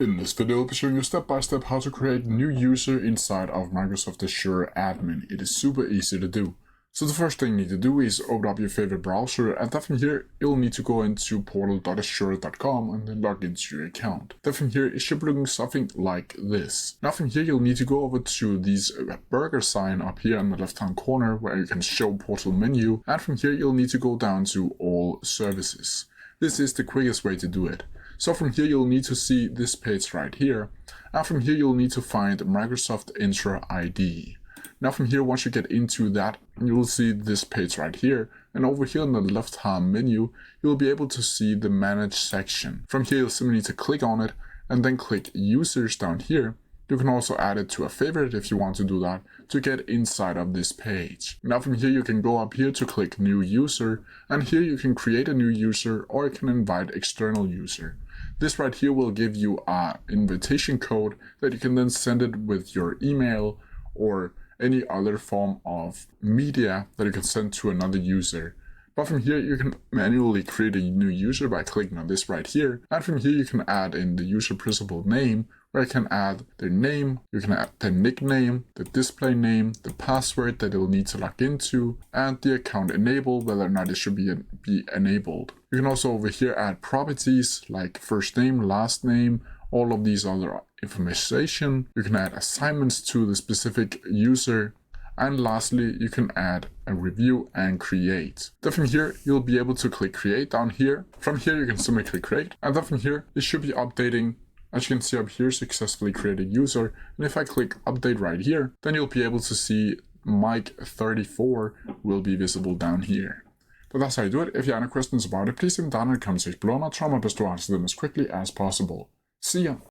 In this video, I'll be showing you step by step how to create a new user inside of Microsoft Azure Admin. It is super easy to do. So the first thing you need to do is open up your favorite browser, and then from here you'll need to go into portal.azure.com and then log into your account. Then from here it should be looking something like this. Now from here you'll need to go over to these burger sign up here in the left hand corner where you can show portal menu, and from here you'll need to go down to all services. This is the quickest way to do it. So from here you'll need to see this page right here, and from here you'll need to find Microsoft Azure ID. Now from here, once you get into that, you'll see this page right here, and over here in the left hand menu you'll be able to see the manage section. From here you'll simply need to click on it and then click users down here. You can also add it to a favorite if you want to do that to get inside of this page. Now from here you can go up here to click new user, and here you can create a new user or you can invite external user. This right here will give you an invitation code that you can then send it with your email or any other form of media that you can send to another user. But from here you can manually create a new user by clicking on this right here, and from here you can add in the user principal name, where you can add their name, you can add their nickname, the display name, the password that they'll need to log into, and the account enable, whether or not it should be enabled. You can also over here add properties like first name, last name, all of these other information. You can add assignments to the specific user, and lastly you can add a review and create. Then from here you'll be able to click create down here. From here you can simply click create, and then from here it should be updating. As you can see up here, successfully created user, and if I click update right here, then you'll be able to see Mike34 will be visible down here. But that's how you do it. If you have any questions about it, please leave them down in the comment section below, and I'll try my best to answer them as quickly as possible. See ya!